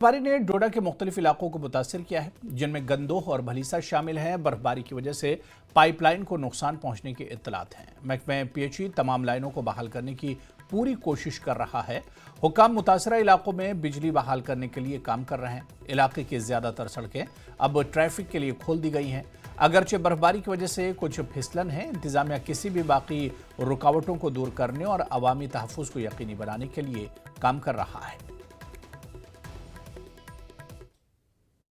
बर्फबारी ने डोडा के मुख्तलिफ इलाकों को मुतासर किया है, जिनमें गंदोह और भलीसा शामिल हैं। बर्फबारी की वजह से पाइपलाइन को नुकसान पहुंचने की इत्तलात हैं। महकमा पीएचई तमाम लाइनों को बहाल करने की पूरी कोशिश कर रहा है। हुक्काम मुतासरा इलाकों में बिजली बहाल करने के लिए काम कर रहे हैं। इलाके की ज्यादातर सड़कें अब ट्रैफिक के लिए खोल दी गई हैं। अगरचे बर्फबारी की वजह से कुछ फिसलन है, इंतजामिया किसी भी बाकी रुकावटों को दूर करने और अवामी तहफ़्फ़ुज़ को यकीनी बनाने के लिए काम कर रहा है।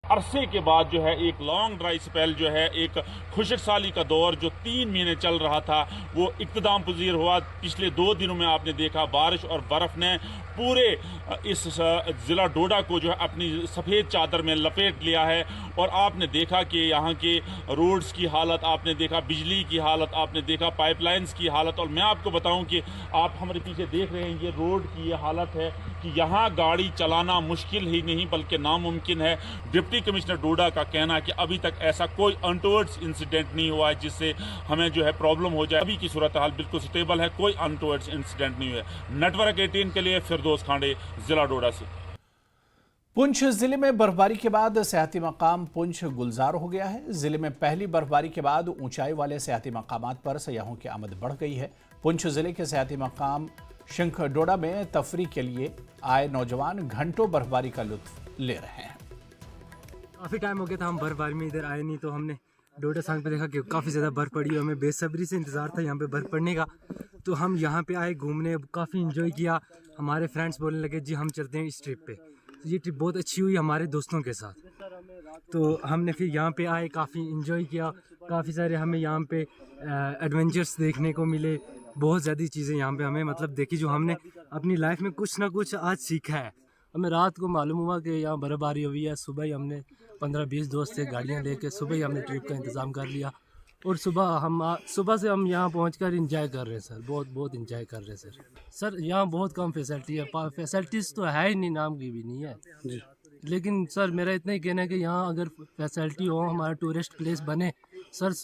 अरसे के बाद जो है एक लॉन्ग ड्राई स्पेल जो है एक खुशक साली का दौर जो 3 महीने चल रहा था वो इख्तिताम पजीर हुआ। पिछले 2 दिनों में आपने देखा बारिश और बर्फ ने पूरे इस ज़िला डोडा को जो है अपनी सफ़ेद चादर में लपेट लिया है। और आपने देखा कि यहाँ के रोड्स की हालत, आपने देखा बिजली की हालत, आपने देखा पाइपलाइंस की हालत। और मैं आपको बताऊं कि आप हमारे पीछे देख रहे हैं ये रोड की ये हालत है कि यहाँ गाड़ी चलाना मुश्किल ही नहीं बल्कि नामुमकिन है। डिप्टी कमिश्नर डोडा का कहना है कि अभी तक ऐसा कोई अनटोवर्ड्स इंसिडेंट नहीं हुआ है जिससे हमें जो है प्रॉब्लम हो जाए। अभी की सूरत हाल बिल्कुल स्टेबल है, कोई अनटोवर्ड्स इंसिडेंट नहीं हुआ है। नेटवर्क 18 के लिए फिरदौस खांडे, जिला डोडा से। पुंछ जिले में बर्फबारी के बाद सियाहती मकाम पुंछ गुलजार हो गया है। जिले में पहली बर्फबारी के बाद ऊंचाई वाले सियाहती मकामात पर सयाहों की आमद बढ़ गई है। पुंछ जिले के सियाहती मकाम शंख डोडा में तफरी के लिए आए नौजवान घंटों बर्फबारी का लुत्फ ले रहे हैं। काफ़ी टाइम हो गया था हम बर्फबारी में इधर आए नहीं, तो हमने डोडा सांग पे देखा कि काफ़ी ज़्यादा बर्फ़ पड़ी है। हमें बेसब्री से इंतज़ार था यहाँ पे बर्फ़ पड़ने का, तो हम यहाँ पे आए घूमने, काफ़ी इंजॉय किया। हमारे फ्रेंड्स बोलने लगे जी हम चलते हैं इस ट्रिप पे। तो ये ट्रिप बहुत अच्छी हुई हमारे दोस्तों के साथ, तो हमने फिर यहाँ पे आए, काफ़ी इंजॉय किया। काफ़ी सारे हमें यहाँ पे एडवेंचर्स देखने को मिले। बहुत ज़्यादा चीज़ें यहाँ पे हमें मतलब देखी जो हमने अपनी लाइफ में कुछ ना कुछ आज सीखा है। हमें रात को मालूम हुआ कि यहाँ बर्फबारी हुई है। सुबह ही हमने 15-20 दोस्त से गाड़ियाँ लेके सुबह ही हमने ट्रिप का इंतज़ाम कर लिया और सुबह से हम यहाँ पहुँचकर इंजॉय कर रहे हैं सर। बहुत इंजॉय कर रहे हैं सर। यहाँ बहुत कम फैसिलिटी है, फैसिलिटीज़ तो है ही नहीं, नाम की भी नहीं है जी। लेकिन सर मेरा इतना ही कहना है कि यहाँ अगर फैसिलिटी हो, हमारा टूरिस्ट प्लेस बने सर।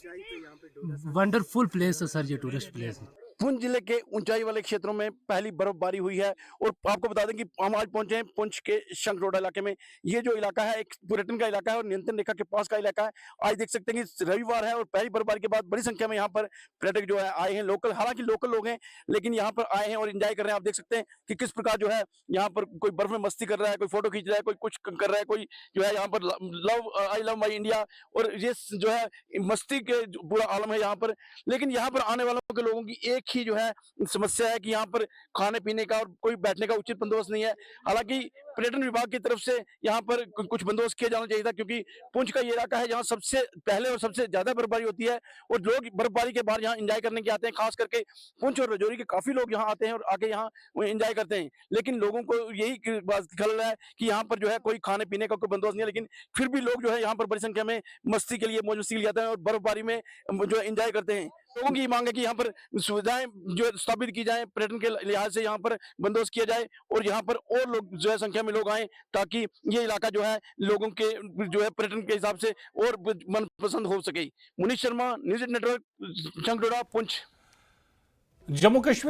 वंडरफुल प्लेस है सर ये टूरिस्ट प्लेस है। पुंछ जिले के ऊंचाई वाले क्षेत्रों में पहली बर्फबारी हुई है और आपको बता दें कि हम आज पहुंचे हैं पुंछ के शंखडोडा इलाके में। ये जो इलाका है एक पर्यटन का इलाका है और नियंत्रण रेखा के पास का इलाका है। आज देख सकते हैं कि रविवार है और पहली बर्फबारी के बाद बड़ी संख्या में यहाँ पर पर्यटक जो है आए हैं। हालांकि लोकल लोग हैं लेकिन यहाँ पर आए हैं और एंजॉय कर रहे हैं। आप देख सकते हैं कि किस प्रकार जो है यहाँ पर कोई बर्फ में मस्ती कर रहा है, कोई फोटो खींच रहा है, कोई कुछ कर रहा है, कोई जो है यहाँ पर आई लव माई इंडिया और ये जो है मस्ती के पूरा आलम है यहाँ पर। लेकिन यहाँ पर आने वालों के लोगों की एक ही जो है समस्या है कि यहाँ पर खाने पीने का और कोई बैठने का उचित बंदोबस्त नहीं है। हालांकि पर्यटन विभाग की तरफ से यहाँ पर कुछ बंदोबस्त किया जाना चाहिए था, क्योंकि पुंछ का ये इलाका है जहाँ सबसे पहले और सबसे ज्यादा बर्फबारी होती है और लोग बर्फबारी के बाद यहाँ एंजॉय करने के आते हैं। खास करके पुंछ और राजौरी के काफी लोग यहाँ आते हैं और आके यहाँ एंजॉय करते हैं। लेकिन लोगों को यही बात खल रहा है कि यहाँ पर जो है कोई खाने पीने का कोई बंदोबस्त नहीं है, लेकिन फिर भी लोग जो है यहाँ पर बड़ी संख्या में मस्ती के लिए, मौज मस्ती के लिए आते हैं और बर्फबारी में जो है एंजॉय करते हैं। लोगों की मांग है कि यहाँ पर सुविधाएं जो स्थापित की जाए, पर्यटन के लिहाज से यहाँ पर बंदोबस्त किया जाए और यहाँ पर और लोग जो है संख्या में लोग आए, ताकि ये इलाका जो है लोगों के जो है पर्यटन के हिसाब से और मनपसंद हो सके। Munish Sharma, news network, Shankhdoda, Poonch. जम्मू कश्मीर